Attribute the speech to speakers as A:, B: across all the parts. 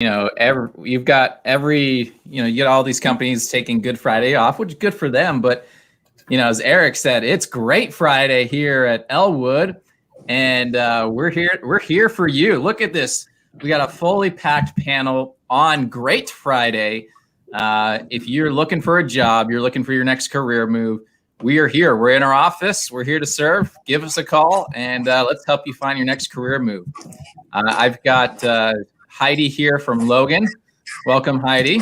A: you've got you get all these companies taking Good Friday off, which is good for them. But, as Eric said, it's Great Friday here at Elwood, and we're here for you. Look at this. We got a fully packed panel on Great Friday. If you're looking for a job, you're looking for your next career move, we are here. We're in our office. We're here to serve. Give us a call, and let's help you find your next career move. I've got Heidi here from Logan. Welcome, Heidi.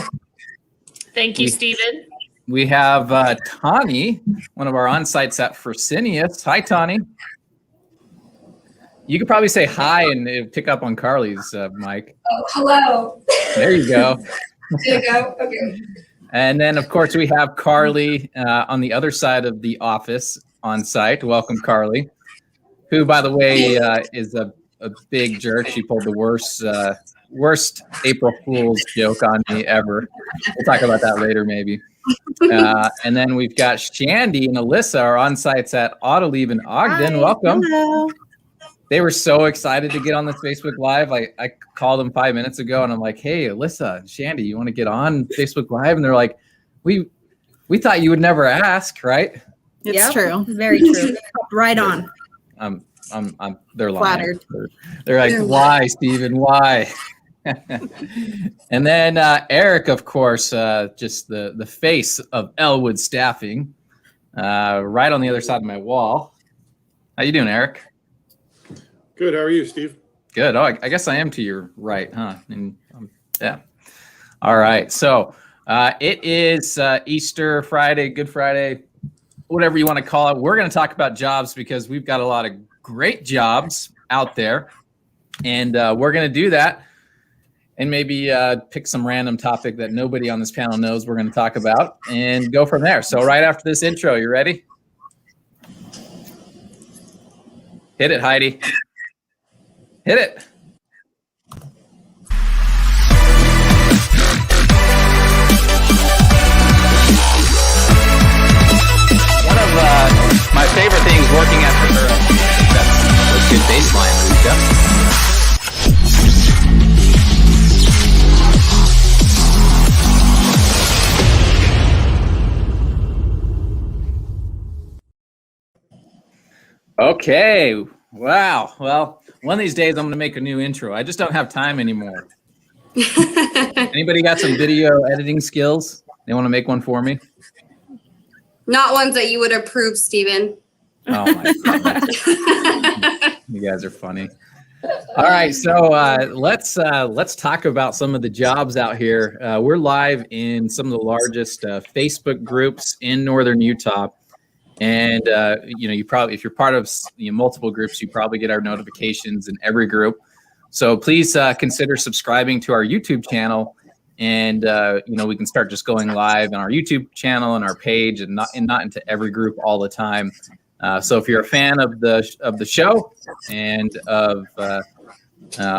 B: Thank you, Stephen.
A: We have Tani, one of our on-sites at Fresenius. Hi, Tani. You could probably say hi and pick up on Carly's mic.
C: Oh, hello.
A: There you go.
C: There you go. Okay.
A: And then, of course, we have Carly on the other side of the office on site. Welcome, Carly, who, by the way, is a big jerk. She pulled the worst April Fool's joke on me ever. We'll talk about that later, maybe. And then we've got Shandy and Alyssa, our on-sites at Autoliv in Ogden.
D: Hi.
A: Welcome.
D: Hello.
A: They were so excited to get on this Facebook Live. I called them 5 minutes ago, and I'm like, hey, Alyssa and Shandy, you want to get on Facebook Live? And they're like, we thought you would never ask, right?
D: It's true. Very true. Right on.
A: They're lying.
D: Flattered.
A: They're like, why, Stephen? Why? And then Eric, of course, just the face of Elwood Staffing, right on the other side of my wall. How you doing, Eric?
E: Good. How are you, Steve?
A: Good. Oh, I guess I am to your right, huh? And yeah. All right. So it is Easter Friday, Good Friday, whatever you want to call it. We're going to talk about jobs because we've got a lot of great jobs out there, and we're going to do that and maybe pick some random topic that nobody on this panel knows we're going to talk about and go from there. So right after this intro, you ready? Hit it, Heidi. Hit it. One of my favorite things working at her, that's a good baseline, Lucia. Okay. Wow. Well, one of these days I'm going to make a new intro. I just don't have time anymore. Anybody got some video editing skills? They want to make one for me?
C: Not ones that you would approve, Stephen.
A: Oh my God. You guys are funny. All right, so let's talk about some of the jobs out here. We're live in some of the largest Facebook groups in Northern Utah. And you probably, if you're part of multiple groups, you probably get our notifications in every group. So please consider subscribing to our YouTube channel, and we can start just going live on our YouTube channel and our page, and not into every group all the time. So if you're a fan of the show and of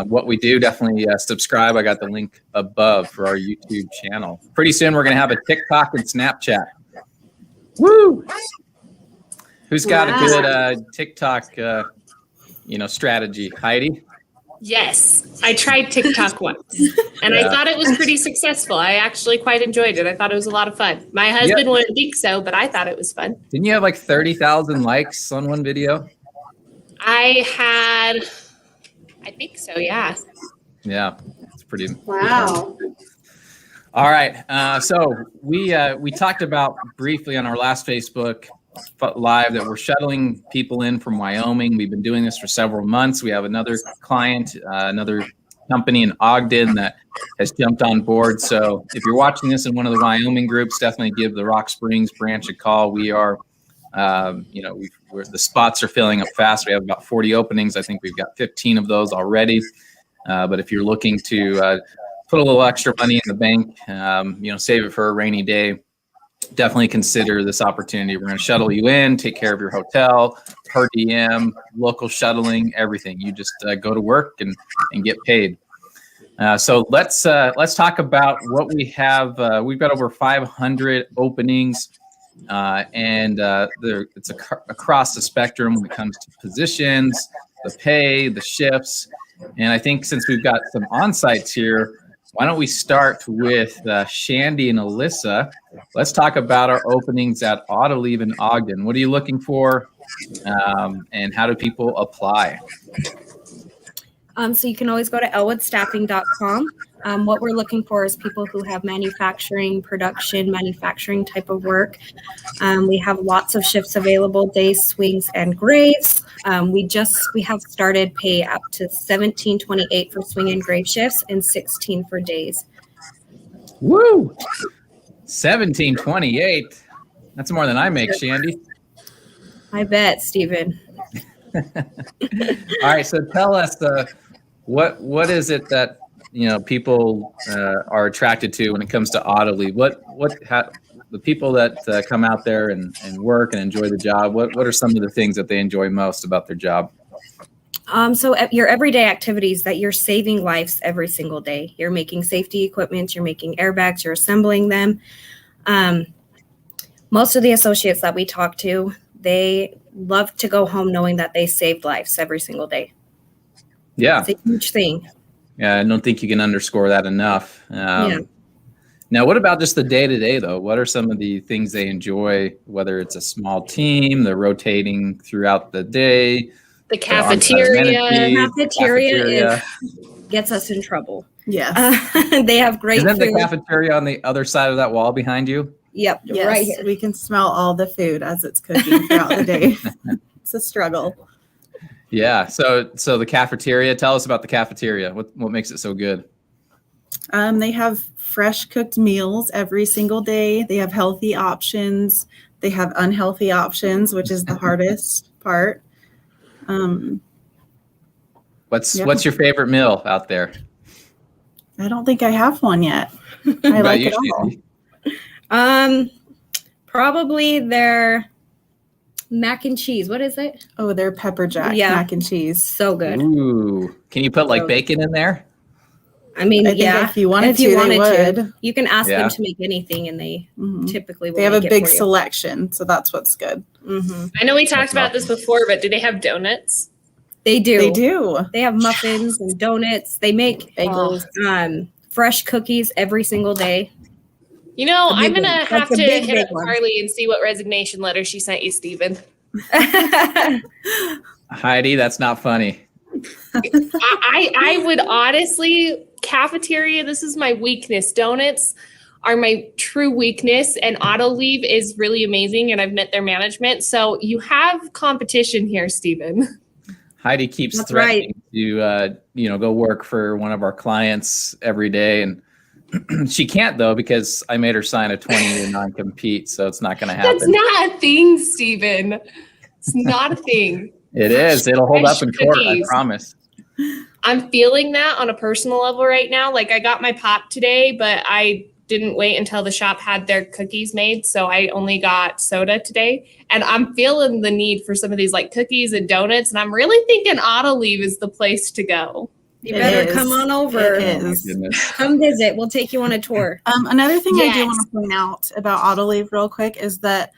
A: what we do, definitely subscribe. I got the link above for our YouTube channel. Pretty soon we're gonna have a TikTok and Snapchat. Woo! Who's got a good TikTok, strategy? Heidi?
B: Yes, I tried TikTok once, and I thought it was pretty successful. I actually quite enjoyed it. I thought it was a lot of fun. My husband wouldn't think so, but I thought it was fun.
A: Didn't you have like 30,000 likes on one video?
B: I think so, yeah.
A: Yeah, it's pretty.
C: Wow.
A: All right, so we talked about briefly on our last Facebook Live that we're shuttling people in from Wyoming. We've been doing this for several months. We have another client, another company in Ogden that has jumped on board. So if you're watching this in one of the Wyoming groups, definitely give the Rock Springs branch a call. We are, the spots are filling up fast. We have about 40 openings. I think we've got 15 of those already. But if you're looking to put a little extra money in the bank, save it for a rainy day, definitely consider this opportunity. We're going to shuttle you in, take care of your hotel, per diem, local shuttling, everything. You just go to work and get paid. So let's talk about what we have. We've got over 500 openings, and it's across the spectrum when it comes to positions, the pay, the shifts. And I think since we've got some on-sites here, why don't we start with Shandy and Alyssa? Let's talk about our openings at Autoliv in Ogden. What are you looking for, and how do people apply?
D: So you can always go to elwoodstaffing.com. What we're looking for is people who have manufacturing type of work. We have lots of shifts available, days, swings, and graves. We have started pay up to $17.28 for swing and grave shifts and $16 for days.
A: Woo! $17.28. That's more than I make, Shandy.
D: I bet, Stephen.
A: All right, so tell us what is it that people are attracted to when it comes to Autoliv? The people that come out there and work and enjoy the job, what are some of the things that they enjoy most about their job?
D: So at your everyday activities that you're saving lives every single day. You're making safety equipment, you're making airbags, you're assembling them. Most of the associates that we talk to, they love to go home knowing that they saved lives every single day.
A: Yeah.
D: It's a huge thing.
A: Yeah, I don't think you can underscore that enough. Now, what about just the day-to-day, though? What are some of the things they enjoy, whether it's a small team, they're rotating throughout the day?
B: The cafeteria.
D: Cafeteria gets us in trouble.
F: Yes.
D: They have great
A: Isn't
D: food.
A: the cafeteria on the other side of that wall behind you?
D: Yep,
F: Yes.
D: right here.
F: We can smell all the food as it's cooking throughout the day. It's a struggle.
A: Yeah. So the cafeteria. Tell us about the cafeteria. What makes it so good?
F: They have fresh cooked meals every single day. They have healthy options. They have unhealthy options, which is the hardest part.
A: What's your favorite meal out there?
F: I don't think I have one yet. I like it all.
D: Probably their mac and cheese. What is it?
F: Oh, they're pepper jack mac and cheese.
D: So good.
A: Ooh. Can you put like bacon in there?
D: I mean,
F: I think if you wanted to, they would.
D: You can ask
A: Yeah.
D: them to make anything, and they typically will.
F: They have a
D: make it
F: big
D: for you.
F: selection, so that's what's good.
B: I know we talked about this before, but do they have donuts?
D: They do.
F: They do.
D: They have muffins and donuts. They make
F: Bagels.
D: fresh cookies every single day.
B: I'm going to
D: one.
B: have
D: That's a
B: to
D: big,
B: hit
D: big
B: up
D: one.
B: Carly and see what resignation letter she sent you, Stephen.
A: Heidi, that's not funny.
B: I would honestly, cafeteria, this is my weakness. Donuts are my true weakness, and Autoliv is really amazing, and I've met their management. So you have competition here, Stephen.
A: Heidi keeps
D: That's
A: threatening to go work for one of our clients every day, and she can't though because I made her sign a 20-year non-compete, so it's not going to happen.
B: That's not a thing, Stephen. It's not a thing.
A: It is. It'll hold up
B: Fresh
A: in court. I
B: cookies.
A: promise.
B: I'm feeling that on a personal level right now. Like I got my pop today, but I didn't wait until the shop had their cookies made. So I only got soda today. And I'm feeling the need for some of these like cookies and donuts. And I'm really thinking Autoliv is the place to go.
D: You
F: It
D: better
F: is.
D: come on over.
F: It
A: Oh, my
F: is.
A: goodness.
D: Come visit. We'll take you on a tour.
F: Another thing I do
B: Yes.
F: want to point out about Autoliv real quick is that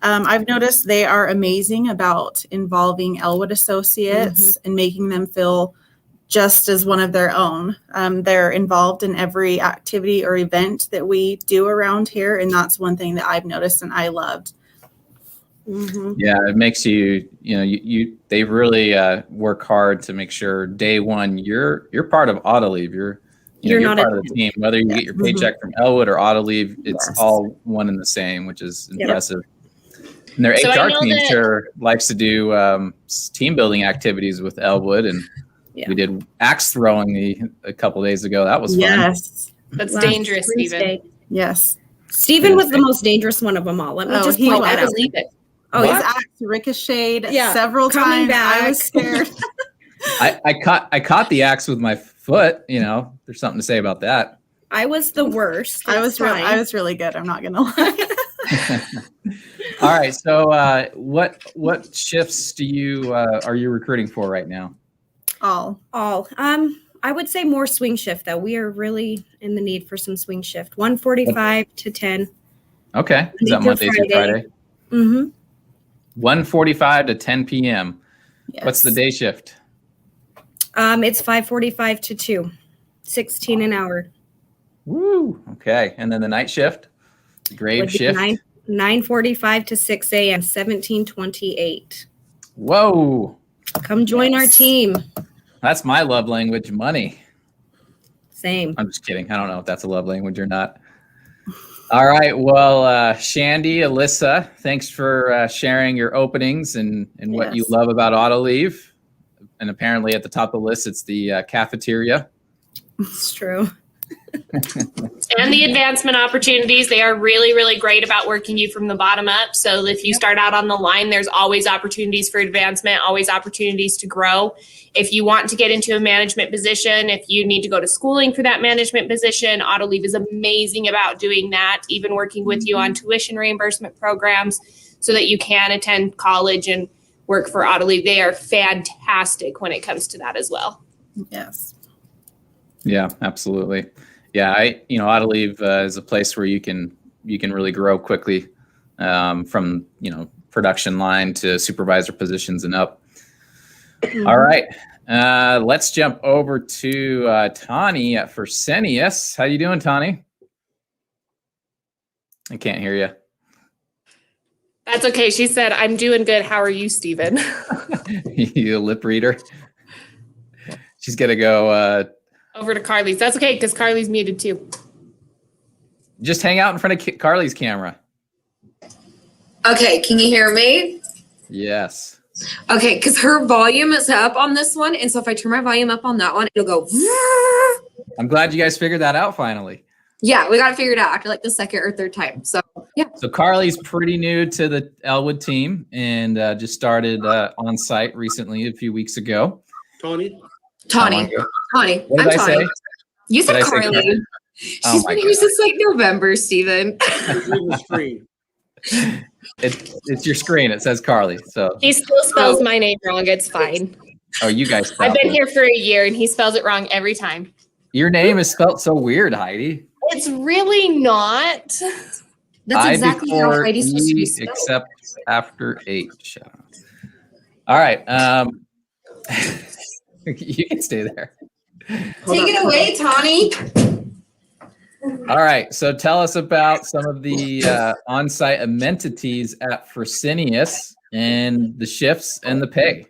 F: I've noticed they are amazing about involving Elwood associates and making them feel just as one of their own. They're involved in every activity or event that we do around here, and that's one thing that I've noticed and I loved.
A: Yeah, it makes you they really work hard to make sure day one you're part of Autoliv. You're
D: not
A: part of the team. Whether you get your paycheck from Elwood or Autoliv, it's
F: Yes.
A: all one and the same, which is impressive. And their
B: So I
A: HR
B: know
A: team
B: that-
A: sure likes to do team building activities with Elwood, and we did axe throwing a couple days ago. That was fun.
F: Yes.
B: That's
D: Last
B: dangerous, Stephen.
D: Wednesday.
F: Yes.
D: Stephen was the most dangerous one of them all. Let me
F: Oh,
D: just
F: he
D: point
F: was.
D: that
B: I
D: out.
B: believe it.
D: Oh,
F: His
D: yeah.
F: axe ricocheted
D: Yeah,
F: several
D: coming
F: times. I was
D: back.
F: scared.
A: I caught the axe with my foot. There's something to say about that.
D: I was the worst.
F: I was
D: It's fine.
F: I was really good. I'm not gonna lie.
A: All right. So, what shifts are you recruiting for right now?
F: All.
D: I would say more swing shift though. We are really in the need for some swing shift. 1:45 to 10.
A: Okay. Is that
D: Monday
A: Monday
D: through
A: through Friday?
D: Mm-hmm.
A: 1:45 to 10 p.m.
F: Yes.
A: What's the day shift?
D: It's 5:45 to 2. 16 an hour.
A: Woo. Okay. And then the night shift, grave
D: Would be
A: shift.
D: 9:45 to 6 a.m. 1728.
A: Whoa.
D: Come join our team.
A: That's my love language, money.
D: Same.
A: I'm just kidding. I don't know if that's a love language or not. All right. Well, Shandy, Alyssa, thanks for sharing your openings and what you
F: Yes.
A: love about Autoleave. And apparently at the top of the list, it's the cafeteria.
D: It's true.
B: And the advancement opportunities, they are really, really great about working you from the bottom up. So if you start out on the line, there's always opportunities for advancement, always opportunities to grow. If you want to get into a management position, if you need to go to schooling for that management position, Autoleave is amazing about doing that, even working with you on tuition reimbursement programs so that you can attend college and work for Autoleave. They are fantastic when it comes to that as well.
F: Yes.
A: Yeah, absolutely. Yeah, Autoleave is a place where you can really grow quickly from production line to supervisor positions and up. All right, let's jump over to Tani at Fresenius. How you doing, Tani? I can't hear you.
B: That's okay. She said, I'm doing good. How are you, Steven?
A: You a lip reader? She's gonna go.
B: Over to Carly's. That's okay, because Carly's muted too.
A: Just hang out in front of Carly's camera.
C: Okay, can you hear me?
A: Yes.
C: Okay, because her volume is up on this one, and so if I turn my volume up on that one, it'll go.
A: I'm glad you guys figured that out finally.
C: Yeah, we got to figure it out after like the second or third time. So yeah.
A: So Carly's pretty new to the Elwood team and just started on site recently a few weeks ago.
E: Tawny?
C: Tawny. Tawny.
A: What
C: I'm
A: did I
C: Tawny.
A: say?
C: You said
A: Did I say
C: Carly.
A: Carly?
C: She's
A: Oh my
C: been here since like November, Steven.
E: Read the screen.
A: It's your screen. It says Carly. So
B: He still spells my name wrong. It's fine.
A: you guys.
B: I've been
A: spelled it.
B: here for a year and he spells it wrong every time.
A: Your name is spelled so weird, Heidi.
B: It's really not.
C: That's
A: I
C: exactly how
A: before
C: Heidi's supposed to be
A: E
C: spelled.
A: except after H. All right. You can stay there.
C: Take it away, Tawny.
A: All right. So tell us about some of the on-site amenities at Fresenius and the shifts and the pay.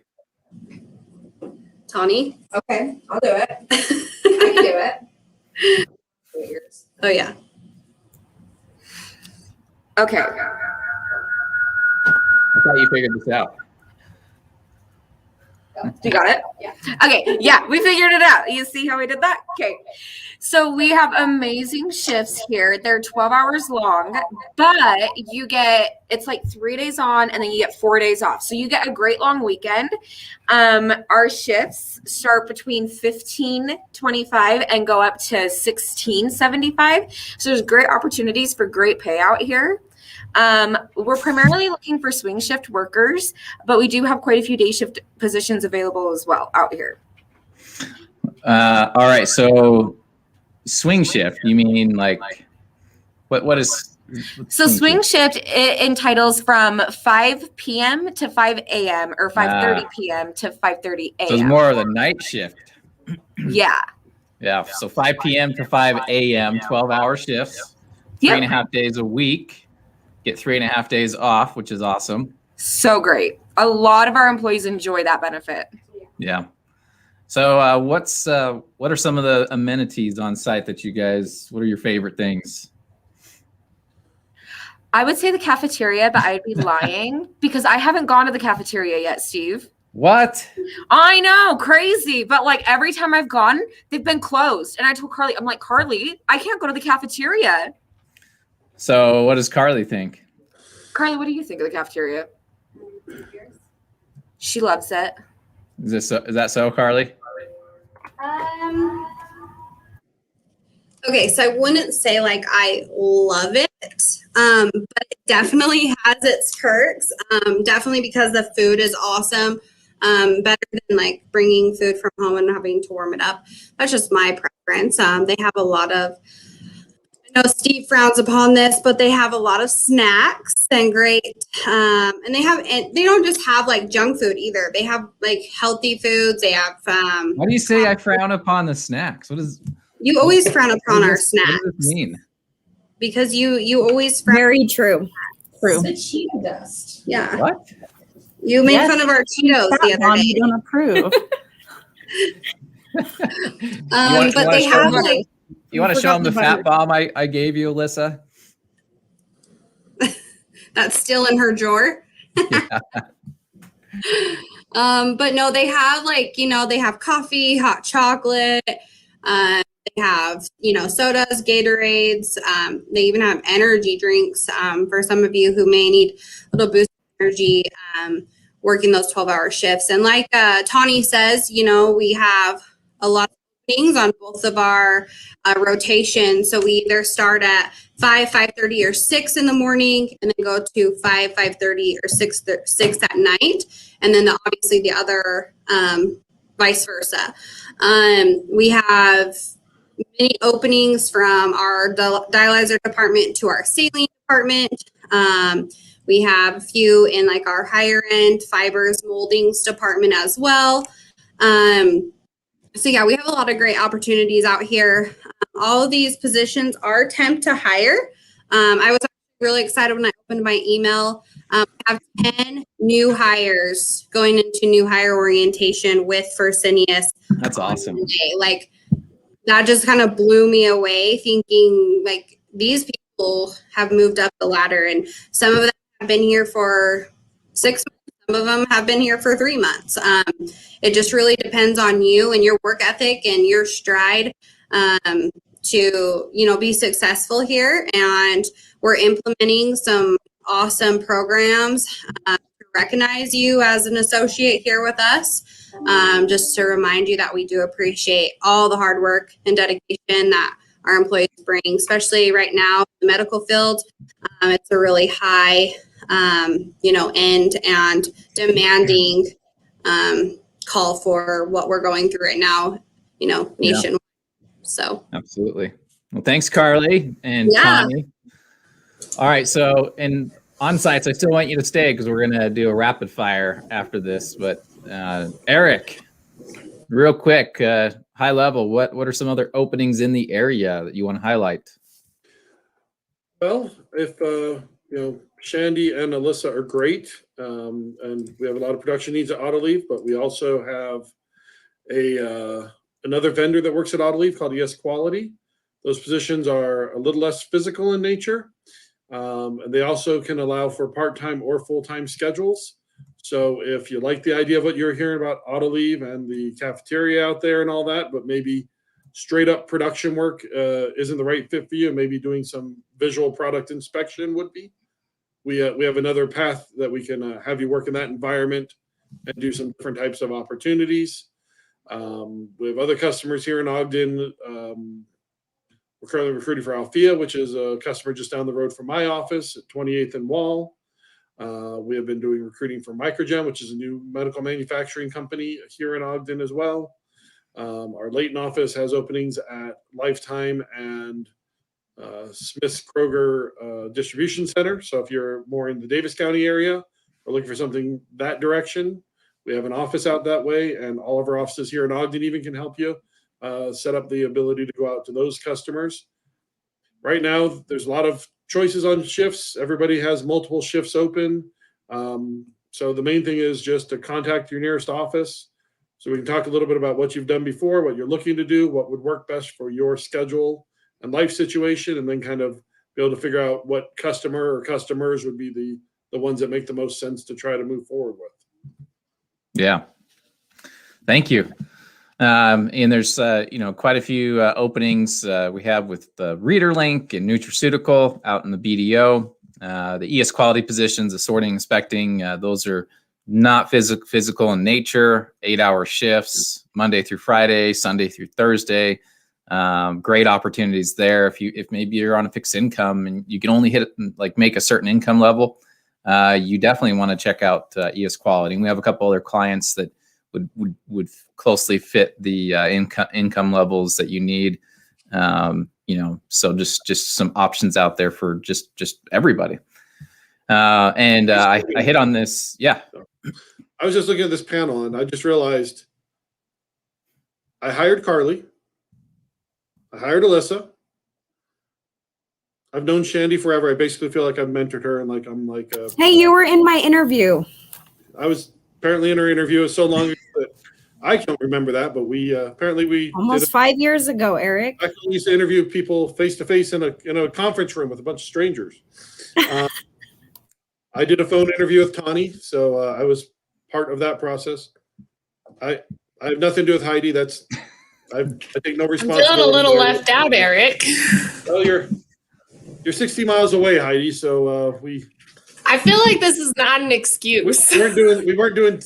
C: Tawny. Okay, I'll do it. I can do it. Oh yeah. Okay.
A: I thought you figured this out.
C: You got it? Yeah. Okay. Yeah, we figured it out. You see how we did that? Okay. So we have amazing shifts here. They're 12 hours long, but you get, it's like 3 days on and then you get 4 days off. So you get a great long weekend. Our shifts start between 15.25 and go up to 16.75. So there's great opportunities for great payout here. We're primarily looking for swing shift workers, but we do have quite a few day shift positions available as well out here.
A: All right. So swing shift, you mean like what is
C: So swing shift, it entitles from 5 p.m. to 5 a.m. or 5:30 p.m. to 5:30 a.m.
A: So it's more of the night shift.
C: Yeah.
A: Yeah. So 5 p.m. to 5 a.m., 12-hour shifts, 3.5 days a week. Get 3.5 days off, which is awesome.
C: So great. A lot of our employees enjoy that benefit.
A: Yeah. So what are some of the amenities on site that you guys, what are your favorite things?
C: I would say the cafeteria, but I'd be lying because I haven't gone to the cafeteria yet, Steve.
A: What?
C: I know, crazy. But like every time I've gone, they've been closed. And I told Carly, I'm like, Carly, I can't go to the cafeteria.
A: So what does Carly think?
C: Carly, what do you think of the cafeteria? She loves it.
A: Is that so, Carly?
C: Okay, so I wouldn't say like I love it, but it definitely has its perks. Definitely because the food is awesome. Better than like bringing food from home and having to warm it up. That's just my preference. They have a lot of, I know Steve frowns upon this, but they have a lot of snacks and great. And they don't just have like junk food either. They have like healthy foods. They have.
A: Why do you say I frown upon the snacks? What is?
G: You always frown upon our
A: What
G: snacks
A: does this mean?
G: because you always frown.
D: Very true.
F: True.
B: The Cheeto dust.
G: Yeah,
A: What?
G: you made
F: Yes.
G: fun of our Cheetos the other
F: Mom,
G: day.
F: you don't approve.
A: wanna
G: But they
A: show
G: have
A: them?
G: like
A: You want to show
F: forgot
A: them the
F: the
A: fat
F: butter.
A: bomb I gave you, Alyssa?
G: that's still in her drawer. But no, they have like, they have coffee, hot chocolate, they have, sodas, Gatorades, they even have energy drinks, for some of you who may need a little boost of energy, working those 12-hour shifts. And like Tawny says, we have a lot of things on both of our rotations. So we either start at 5:30, or 6 in the morning, and then go to 5:30, or 6 at night. And then obviously the other vice versa. We have many openings from our dialyzer department to our saline department. We have a few in like our higher end fibers moldings department as well. So yeah, we have a lot of great opportunities out here. All of these positions are temp to hire. I was really excited when I opened my email. I have 10 new hires going into new hire orientation with Fresenius.
A: That's awesome.
G: Today. Like that just kind of blew me away, thinking like these people have moved up the ladder, and some of them have been here for 6 months. Some of them have been here for 3 months. It just really depends on you and your work ethic and your stride to be successful here. And we're implementing some awesome programs to recognize you as an associate here with us. Just to remind you that we do appreciate all the hard work and dedication that our employees bring, especially right now in the medical field. It's a really high, end and demanding call for what we're going through right now, nationwide. So
A: Absolutely. Well, thanks, Carly and
G: Yeah.
A: Tawny. All right. So, in on sites, I still want you to stay because we're going to do a rapid fire after this. But Eric, real quick, high level, what are some other openings in the area that you want to highlight?
E: Well, if Shandy and Alyssa are great, and we have a lot of production needs at Autoleaf, but we also have another vendor that works at Autoleaf called ES Quality. Those positions are a little less physical in nature, and they also can allow for part-time or full-time schedules. So if you like the idea of what you're hearing about Autoleaf and the cafeteria out there and all that, but maybe straight up production work isn't the right fit for you, and maybe doing some visual product inspection would be. We have another path that we can have you work in that environment and do some different types of opportunities. We have other customers here in Ogden. We're currently recruiting for Althea, which is a customer just down the road from my office at 28th and Wall. We have been doing recruiting for Microgen, which is a new medical manufacturing company here in Ogden as well. Our Layton office has openings at Lifetime and Smith's Kroger Distribution Center. So if you're more in the Davis County area or looking for something that direction, we have an office out that way, and all of our offices here in Ogden even can help you set up the ability to go out to those customers. Right now, there's a lot of choices on shifts. Everybody has multiple shifts open. So the main thing is just to contact your nearest office so we can talk a little bit about what you've done before, what you're looking to do, what would work best for your schedule and life situation, and then kind of be able to figure out what customer or customers would be the ones that make the most sense to try to move forward with.
A: Yeah. Thank you. And there's, quite a few openings we have with the ReaderLink and Nutraceutical out in the BDO. The ES Quality positions, the sorting, inspecting, those are not physical in nature, 8-hour shifts, Monday through Friday, Sunday through Thursday. Great opportunities there. If maybe you're on a fixed income and you can only make a certain income level, you definitely want to check out ES Quality. And we have a couple other clients that would closely fit the income levels that you need. So just some options out there for just everybody. I hit on this. Yeah.
E: I was just looking at this panel and I just realized I hired Carly. I hired Alyssa. I've known Shandy forever. I basically feel like I've mentored her, and like I'm like.
D: Hey, you were in my interview.
E: I was apparently in her interview so long ago that I can't remember that, but we
D: Almost 5 years ago, Eric.
E: I used to interview people face to face in a conference room with a bunch of strangers. I did a phone interview with Tani, so I was part of that process. I have nothing to do with Heidi. I take no
B: I'm
E: responsibility.
B: feeling a little left out, Eric.
E: Well, you're 60 miles away, Heidi. So
B: I feel like this is not an excuse.
E: we weren't doing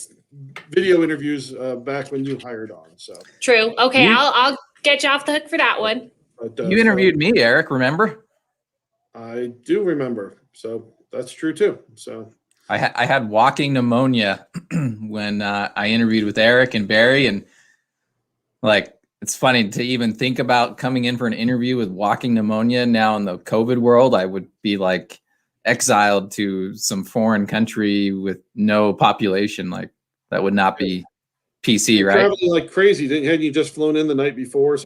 E: video interviews back when you hired on. So
B: True. Okay, I'll get you off the hook for that one.
E: but,
A: You interviewed me, Eric, remember?
E: I do remember. So that's true too. So
A: I had walking pneumonia when I interviewed with Eric and Barry, and like it's funny to even think about coming in for an interview with walking pneumonia. Now in the COVID world, I would be like exiled to some foreign country with no population. Like that would not be PC, right?
E: traveling like crazy. Hadn't you just flown in the night before?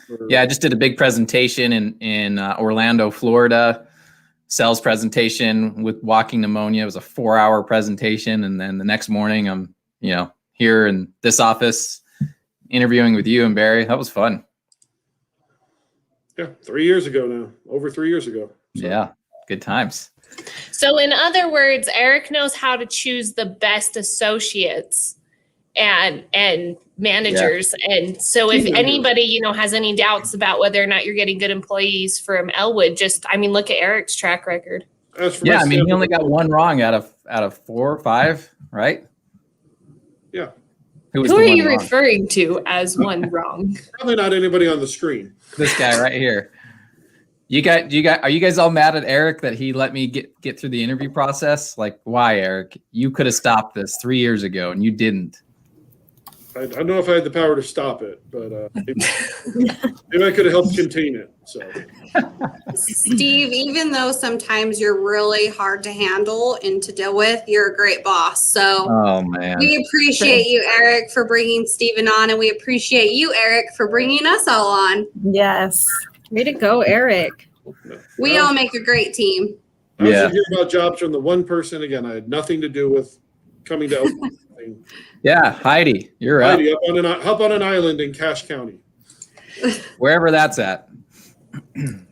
E: Or-
A: Yeah, I just did a big presentation in Orlando, Florida. Sales presentation with walking pneumonia. It was a 4-hour presentation, and then the next morning I'm here in this office interviewing with you and Barry. That was fun.
E: Yeah, 3 years ago now. Over 3 years ago. So,
A: Yeah, good times.
B: So, in other words, Eric knows how to choose the best associates and managers. And so if
E: Team
B: anybody, has any doubts about whether or not you're getting good employees from Elwood, look at Eric's track record.
E: as for
A: Yeah,
E: my
A: I mean, he
E: sample-
A: only got one wrong out of 4 or 5, right?
E: Yeah,
A: was
B: Who
A: the
B: are
A: one
B: you
A: wrong?
B: referring to as one wrong?
E: probably not anybody on the screen.
A: This guy right here. Are you guys all mad at Eric that he let me get through the interview process? Like, why, Eric? You could have stopped this 3 years ago and you didn't.
E: I don't know if I had the power to stop it, but maybe I could have helped contain it. So
G: Steve, even though sometimes you're really hard to handle and to deal with, you're a great boss. So
A: Oh man.
G: we appreciate you, Eric, for bringing Steven on, and we appreciate you, Eric, for bringing us all on.
F: Yes.
D: Way to go, Eric.
G: We all make a great team.
E: I was
A: Yeah.
E: hear about jobs from the one person. Again, I had nothing to do with coming to Elwood.
A: Yeah, Heidi, you're up.
E: Heidi, up on an island in Cache County.
A: Wherever that's at.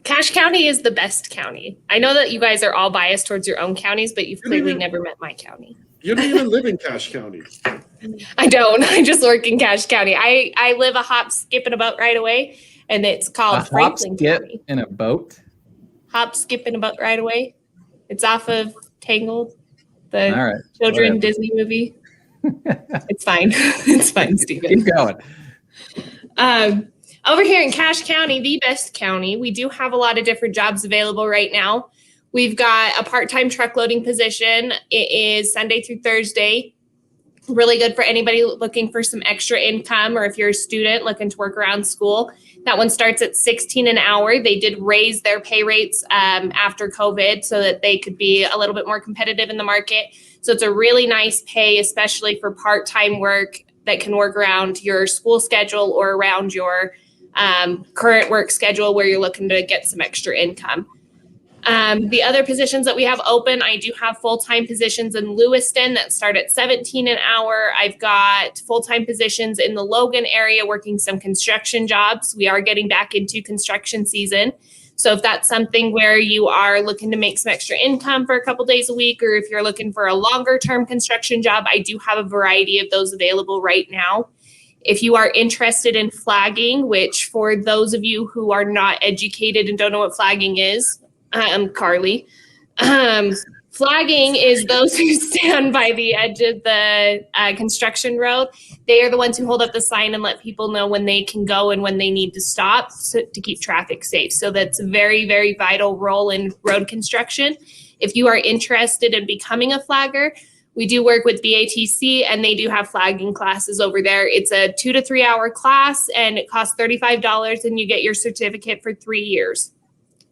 B: Cache County is the best county. I know that you guys are all biased towards your own counties, but you've clearly never met my county.
E: You don't even live in Cache County.
B: I don't. I just work in Cache County. I live a hop, skip, and a boat right away, and it's called
A: A hop,
B: Franklin
A: skip
B: County.
A: in a boat.
B: Hop, skip, and a boat right away. It's off of Tangled, the
A: All right.
B: children
A: whatever.
B: Disney movie. It's fine. It's fine, Stephen.
A: Keep going.
B: Over here in Cache County, the best county, we do have a lot of different jobs available right now. We've got a part-time truck loading position. It is Sunday through Thursday. Really good for anybody looking for some extra income, or if you're a student looking to work around school. That one starts at $16 an hour. They did raise their pay rates after COVID so that they could be a little bit more competitive in the market. So it's a really nice pay, especially for part-time work that can work around your school schedule or around your current work schedule where you're looking to get some extra income. The other positions that we have open, I do have full-time positions in Lewiston that start at $17 an hour. I've got full-time positions in the Logan area working some construction jobs. We are getting back into construction season. So if that's something where you are looking to make some extra income for a couple days a week, or if you're looking for a longer-term construction job, I do have a variety of those available right now. If you are interested in flagging, which for those of you who are not educated and don't know what flagging is, Carly. Flagging is those who stand by the edge of the construction road. They are the ones who hold up the sign and let people know when they can go and when they need to stop to keep traffic safe. So that's a very, very vital role in road construction. If you are interested in becoming a flagger, we do work with BATC, and they do have flagging classes over there. It's a 2 to 3 hour class, and it costs $35, and you get your certificate for 3 years.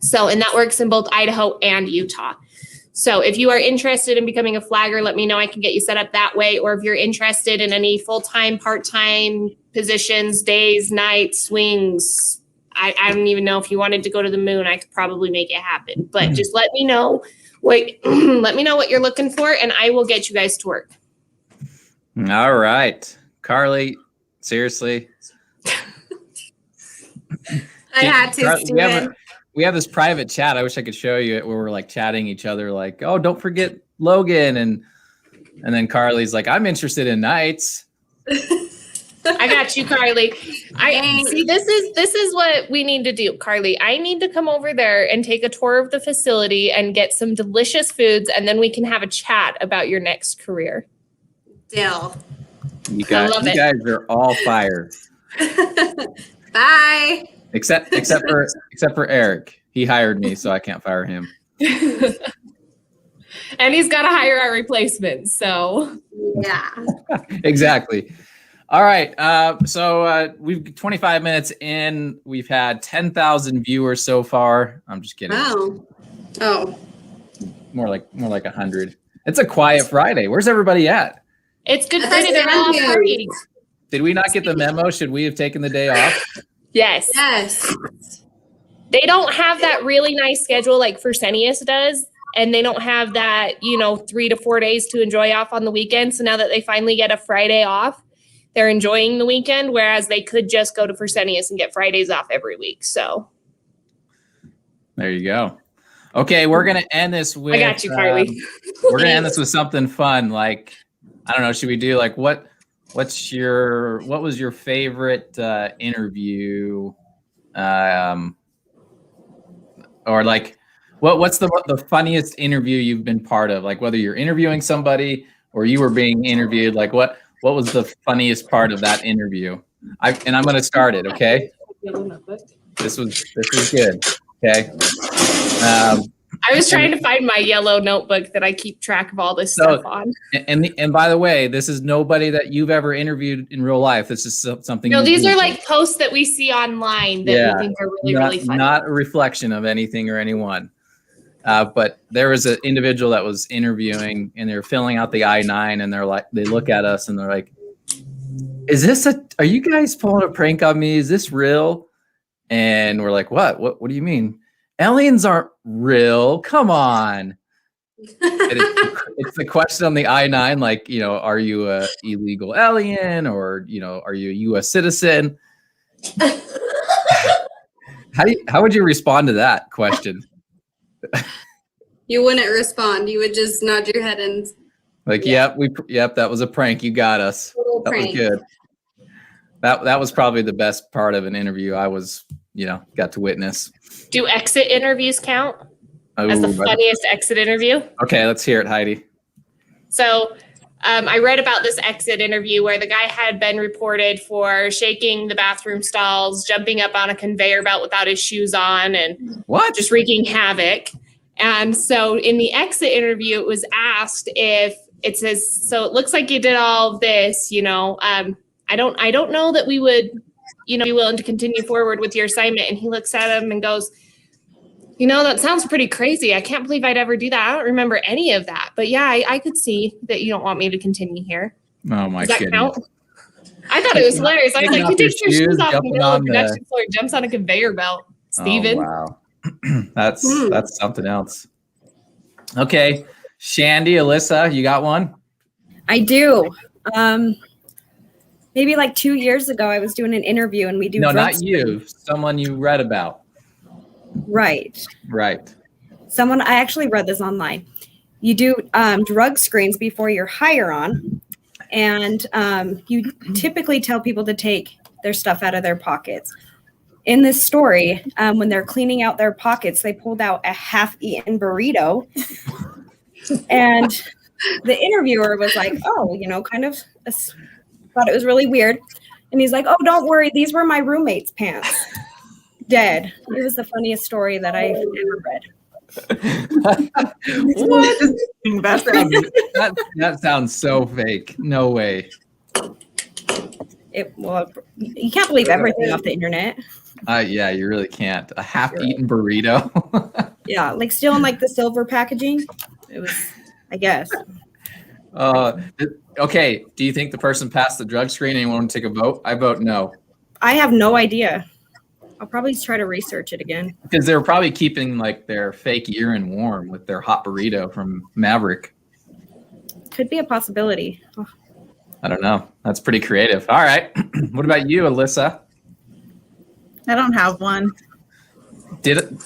B: So, and that works in both Idaho and Utah. So if you are interested in becoming a flagger, let me know. I can get you set up that way. Or if you're interested in any full-time, part-time positions, days, nights, swings, I don't even know if you wanted to go to the moon, I could probably make it happen. But just let me know what you're looking for, and I will get you guys to work.
A: All right, Carly. Seriously,
G: I had to,
A: Carly,
G: Steven.
A: we have this private chat. I wish I could show you it where we're like chatting each other, like, oh, don't forget Logan, and then Carly's like, I'm interested in nights.
B: I got you, Carly. I see. This is what we need to do, Carly. I need to come over there and take a tour of the facility and get some delicious foods, and then we can have a chat about your next career.
G: Deal.
A: You guys are all fired,
G: Bye.
A: except for Eric. He hired me, so I can't fire him.
B: And he's got to hire our replacement. So
G: Yeah.
A: Exactly. All right. So we've 25 minutes in. We've had 10,000 viewers so far. I'm just kidding.
G: Wow. Oh.
A: More like 100. It's a quiet Friday. Where's everybody at?
B: it's Good
G: That's
B: Friday. They're all
G: Sandy.
B: partying.
A: Did we not get the memo? Should we have taken the day off?
B: Yes.
G: Yes.
B: They don't have that really nice schedule like Fresenius does. And they don't have that, 3 to 4 days to enjoy off on the weekend. So now that they finally get a Friday off, they're enjoying the weekend, whereas they could just go to Fresenius and get Fridays off every week. So
A: There you go. Okay, we're gonna end this with.
B: I got you, Carly.
A: We're gonna end this with something fun. Like, I don't know. Should we do like what was your favorite interview? Or like, what's the funniest interview you've been part of? Like, whether you're interviewing somebody or you were being interviewed. Like, what was the funniest part of that interview? I'm going to start it. Okay. This was good. Okay.
B: I was trying to find my yellow notebook that I keep track of all this stuff on.
A: And by the way, this is nobody that you've ever interviewed in real life. This is something.
B: No,
A: you
B: these
A: do.
B: are like posts that we see online that we think are really funny.
A: Not a reflection of anything or anyone. But there was an individual that was interviewing, and they're filling out the I-9, and they look at us and they're like, are you guys pulling a prank on me? Is this real? And we're like, what do you mean? Aliens aren't real. Come on. It's the question on the I-9, like, are you a illegal alien, or, are you a U.S. citizen? How would you respond to that question?
G: You wouldn't respond. You would just nod your head and
A: Like, yep, that was a prank. You got us.
G: little
A: That
G: prank.
A: was good. That was probably the best part of an interview I was, got to witness.
B: Do exit interviews count as the
A: Oh,
B: funniest exit interview?
A: okay, let's hear it, Heidi.
B: So I read about this exit interview where the guy had been reported for shaking the bathroom stalls, jumping up on a conveyor belt without his shoes on, and
A: What?
B: just wreaking havoc. And so in the exit interview, it was asked if it says, so it looks like you did all of this, I don't know that we would, be willing to continue forward with your assignment. And he looks at him and goes, that sounds pretty crazy. I can't believe I'd ever do that. I don't remember any of that. But yeah, I could see that you don't want me to continue here.
A: Oh my
B: Does that
A: goodness.
B: count? I thought it was hilarious. I was like,
A: Taking
B: who
A: off
B: takes
A: your
B: their shoes
A: shoes,
B: off in the
A: jumping
B: middle of
A: on
B: the
A: the-
B: production floor, jumps on a conveyor belt? Steven.
A: Oh, wow. That's something else. Okay. Shandy, Alyssa, you got one?
D: I do. Maybe like 2 years ago, I was doing an interview and we do.
A: No,
D: drug
A: not you. Someone you read about.
D: Right.
A: Right.
D: I actually read this online. You do drug screens before your hire on, and you typically tell people to take their stuff out of their pockets. In this story, when they're cleaning out their pockets, they pulled out a half-eaten burrito, and the interviewer was like, "Oh, kind of thought it was really weird," and he's like, "Oh, don't worry, these were my roommate's pants." Dead. It was the funniest story that I've ever read.
A: What? That sounds so fake. No way.
D: You can't believe everything off the internet.
A: Yeah, you really can't. A half-eaten burrito.
D: Yeah, like stealing like the silver packaging. It was, I guess.
A: Okay. Do you think the person passed the drug screen and you want to take a vote? I vote no.
D: I have no idea. I'll probably try to research it again.
A: Because they were probably keeping like their fake urine warm with their hot burrito from Maverick.
D: Could be a possibility. Oh,
A: I don't know. That's pretty creative. All right. What about you, Alyssa?
F: I don't have one.
A: Did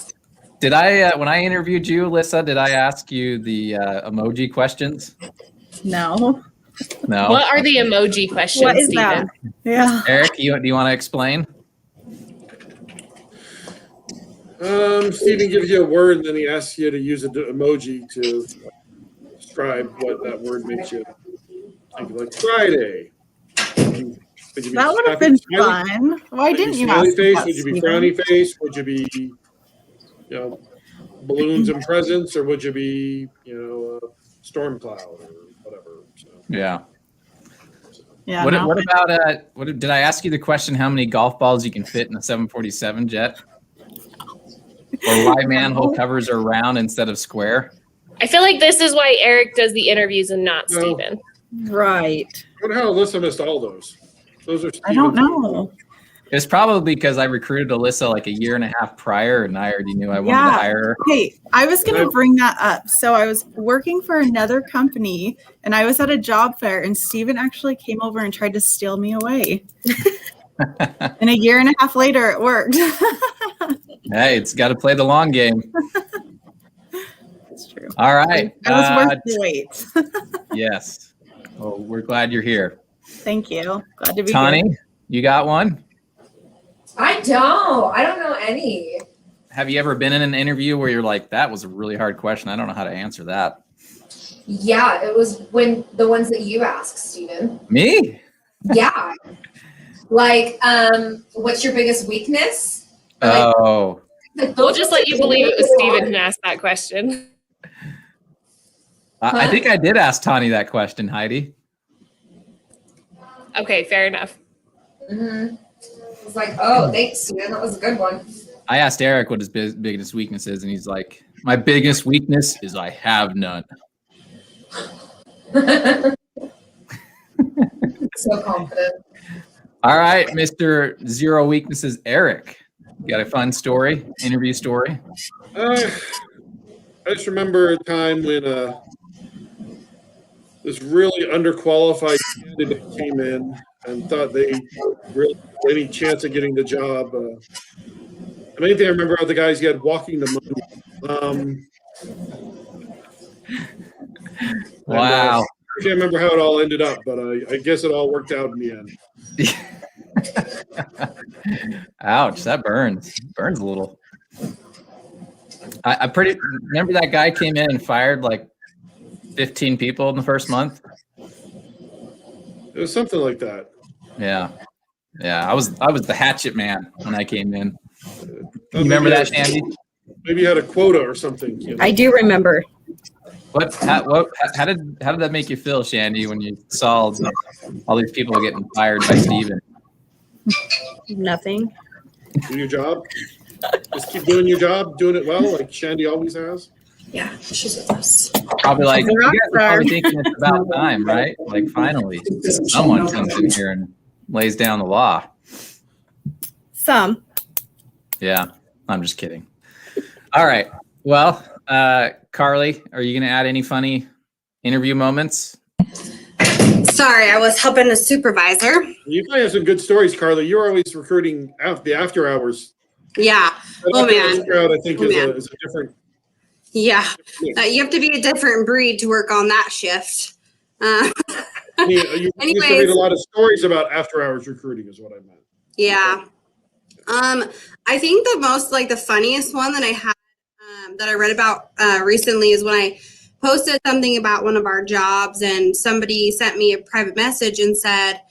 A: I when I interviewed you, Alyssa, did I ask you the emoji questions?
F: No.
A: No.
B: What are the emoji questions,
D: what is
B: Steven?
D: that?
F: Yeah.
A: Eric, do you want to explain?
E: Stephen gives you a word, and then he asks you to use an emoji to describe what that word makes you think. Like Friday.
F: That would have been fun. Why didn't you ask
E: face?
F: that,
E: Would you be
F: Stephen?
E: frowny face? Would you be, balloons and presents, or would you be, storm cloud or whatever? So.
A: Yeah.
F: Yeah.
A: What
F: no.
A: about did I ask you the question how many golf balls you can fit in a 747 jet? Or why manhole covers are round instead of square?
B: I feel like this is why Eric does the interviews and not
E: No.
B: Steven.
D: Right.
E: I wonder how Alyssa missed all those. Those are.
F: I don't
E: Stephen's.
F: know.
A: It's probably because I recruited Alyssa like a year and a half prior, and I already knew I wanted to
F: Yeah.
A: hire her.
F: Hey, I was going to bring that up. So I was working for another company and I was at a job fair and Steven actually came over and tried to steal me away. And a year and a half later, it worked.
A: Hey, it's got to play the long game.
F: That's true.
A: All right.
F: It was worth the wait.
A: Yes. Well, we're glad you're here.
F: Thank you. Glad to be
A: Tani,
F: here.
A: you got one?
H: I don't know any.
A: Have you ever been in an interview where you're like, that was a really hard question. I don't know how to answer that.
H: Yeah, it was when the ones that you asked, Steven.
A: Me?
H: Yeah. Like, what's your biggest weakness?
A: Oh,
B: We'll just let you believe it was Steven who asked that question.
A: I think I did ask Tani that question, Heidi.
B: Okay, fair enough.
H: Mm-hmm. It's like, oh, thanks, Steven. That was a good one.
A: I asked Eric what his biggest weakness is, and he's like, my biggest weakness is I have none.
H: So confident.
A: All right, Mr. Zero Weaknesses, Eric. You got a fun story, interview story?
E: I just remember a time when this really underqualified candidate came in and thought they really had any chance of getting the job. The main thing I remember are the guys he had walking the moon.
A: Wow.
E: I can't remember how it all ended up, but I guess it all worked out in the end.
A: Ouch, that burns. Burns a little. I remember that guy came in and fired like 15 people in the first month.
E: It was something like that.
A: Yeah. I was the hatchet man when I came in. You
E: Maybe
A: remember
E: you
A: that,
E: had-
A: Shandy?
E: Maybe you had a quota or something.
D: I do remember.
A: How did that make you feel, Shandy, when you saw all these people getting fired by Steven?
D: Nothing.
E: Do your job. Just keep doing your job, doing it well, like Shandy always has.
H: Yeah, she's with us.
A: Probably like,
F: She's a
A: you
F: rock
A: guys are probably
F: star.
A: thinking it's about time, right? Like finally, someone comes in here and lays down the law.
D: Some.
A: Yeah, I'm just kidding. All right. Well, Carly, are you going to add any funny interview moments?
G: Sorry, I was helping a supervisor.
E: You probably have some good stories, Carly. You're always recruiting the after hours.
G: Yeah.
E: That
G: Oh,
E: after hours
G: man.
E: crowd, I think,
G: Oh, man.
E: is a different.
G: Yeah. You have to be a different breed to work on that shift.
E: I mean, you used to read
G: Anyways.
E: a lot of stories about after hours recruiting, is what I meant.
G: Yeah. I think the funniest one that I had that I read about recently is when I posted something about one of our jobs and somebody sent me a private message and said,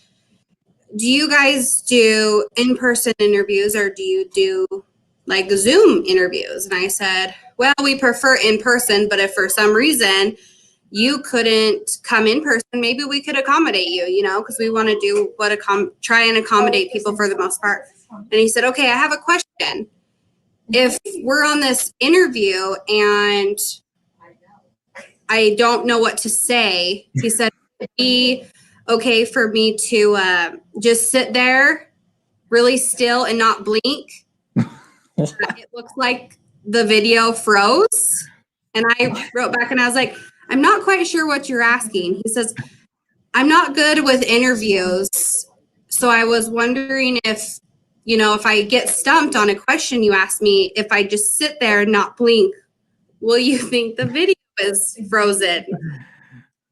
G: do you guys do in-person interviews or do you do like Zoom interviews? And I said, well, we prefer in person, but if for some reason you couldn't come in person, maybe we could accommodate you, because we want to do try and accommodate people for the most part. And he said, okay, I have a question. If we're on this interview and I don't know what to say, he said, it'd be okay for me to just sit there really still and not blink It looks like the video froze. And I wrote back and I was like, I'm not quite sure what you're asking. He says, I'm not good with interviews. So I was wondering if, if I get stumped on a question you ask me, if I just sit there and not blink, will you think the video is frozen?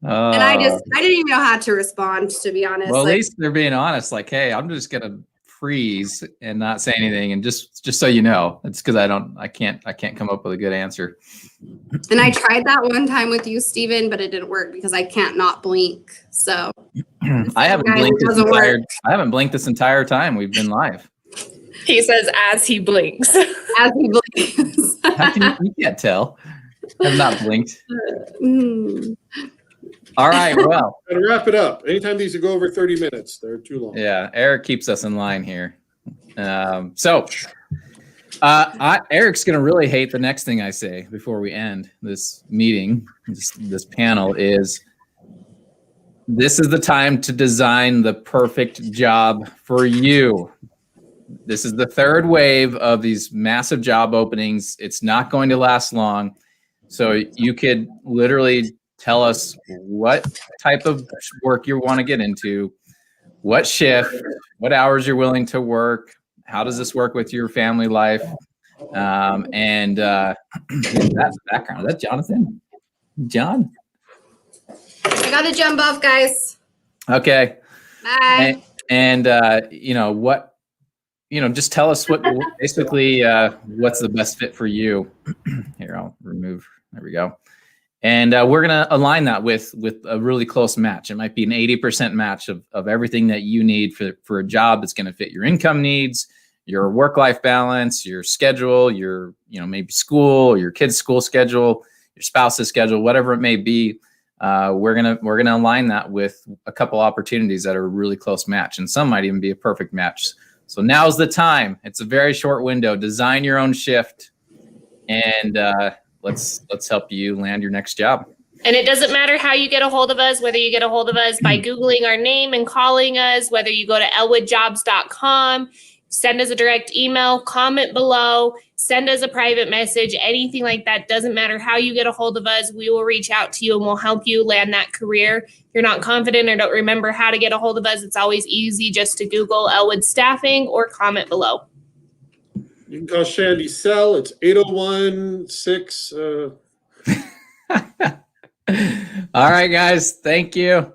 G: And I didn't even know how to respond, to be honest.
A: Well, at least they're being honest. Like, hey, I'm just gonna freeze and not say anything, and just so you know, it's because I can't come up with a good answer.
G: And I tried that one time with you, Steven, but it didn't work because I can't not blink. So
A: I haven't
G: guys,
A: blinked
G: it
A: this
G: doesn't
A: entire.
G: work.
A: I haven't blinked this entire time we've been live.
B: He says as he blinks.
G: As he blinks.
A: How can you can't tell? I've not blinked.
G: Mm.
A: All right. Well,
E: And wrap it up. Anytime these go over 30 minutes, they're too long.
A: yeah. Eric keeps us in line here. Eric's gonna really hate the next thing I say before we end this meeting. This panel is. This is the time to design the perfect job for you. This is the third wave of these massive job openings. It's not going to last long. So you could literally tell us what type of work you want to get into, what shift, what hours you're willing to work, how does this work with your family life? And that's the background. Is that Jonathan? John?
G: I got to jump off, guys.
A: Okay.
G: Bye.
A: And just tell us what basically what's the best fit for you. Here, I'll remove. There we go. And we're gonna align that with a really close match. It might be an 80% match of everything that you need for a job that's going to fit your income needs, your work-life balance, your schedule, your maybe school, your kid's school schedule, your spouse's schedule, whatever it may be. We're gonna align that with a couple opportunities that are a really close match, and some might even be a perfect match. So now's the time. It's a very short window. Design your own shift, and let's help you land your next job.
B: And it doesn't matter how you get a hold of us, whether you get a hold of us by Googling our name and calling us, whether you go to elwoodjobs.com, send us a direct email, comment below, send us a private message, anything like that. Doesn't matter how you get a hold of us. We will reach out to you and we'll help you land that career. If you're not confident or don't remember how to get a hold of us, it's always easy just to Google Elwood Staffing or comment below.
E: You can call Shandy Cell. It's 801-6.
A: All right, guys. Thank you.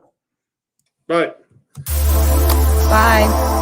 E: Bye.
F: Bye.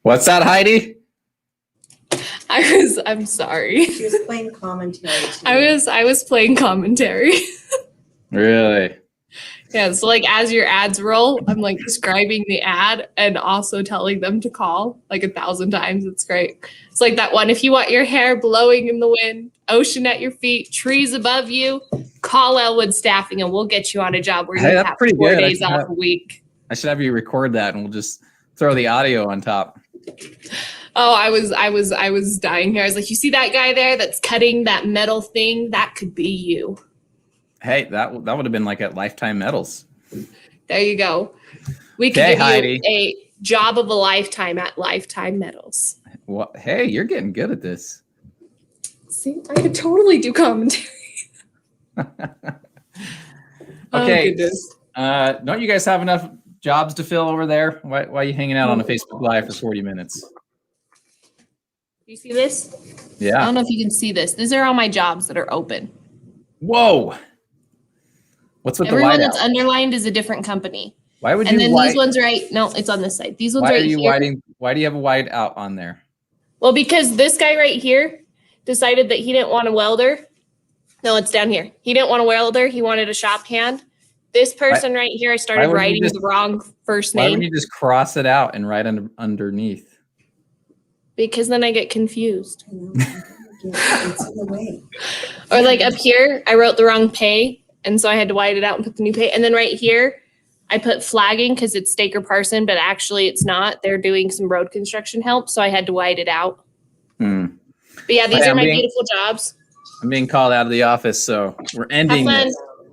A: What's that, Heidi?
B: I'm sorry.
I: She was playing commentary. Too.
B: I was playing commentary.
A: Really?
B: Yeah, so like as your ads roll, I'm like describing the ad and also telling them to call like 1,000 times. It's great. It's like that one, if you want your hair blowing in the wind, ocean at your feet, trees above you, call Elwood Staffing and we'll get you on a job where
A: Hey,
B: you
A: that's
B: have
A: pretty
B: 4
A: good. I
B: days
A: should
B: off
A: have-
B: a week.
A: I should have you record that and we'll just throw the audio on top.
B: Oh, I was dying here. I was like, you see that guy there that's cutting that metal thing? That could be you.
A: Hey, that would have been like at Lifetime Metals.
B: There you go. We could
A: Okay,
B: give
A: Heidi.
B: you a job of a lifetime at Lifetime Metals.
A: Well, hey, you're getting good at this.
B: See, I could totally do commentary. Oh,
A: Okay.
B: goodness.
A: Don't you guys have enough jobs to fill over there? Why are you hanging out on a Facebook Live for 40 minutes?
B: You see this? I
A: Yeah.
B: don't know if you can see this. These are all my jobs that are open.
A: Whoa. What's with
B: Everyone
A: the
B: that's
A: whiteout?
B: underlined is a different company.
A: Why would
B: And
A: you
B: then
A: white?
B: these ones no, it's on this side. These ones
A: Why are
B: right
A: you
B: here.
A: whiting? Why do you have a white out on there?
B: Well, because this guy right here decided that he didn't want a welder. No, it's down here. He didn't want a welder. He wanted a shop hand. This person right here, I started
A: wouldn't you
B: writing
A: just-
B: the wrong first
A: Why
B: name
A: wouldn't you just cross it out and write underneath?
B: because then I get confused.
I: It's in the way.
B: Or like up here, I wrote the wrong pay. And so I had to white it out and put the new pay. And then right here, I put flagging because it's Staker Parson, but actually it's not. They're doing some road construction help. So I had to white it out.
A: Hmm.
B: But yeah, these
A: Hey,
B: are
A: I'm
B: my
A: being-
B: beautiful jobs.
A: I'm being called out of the office, so we're ending
B: Have fun.
A: this.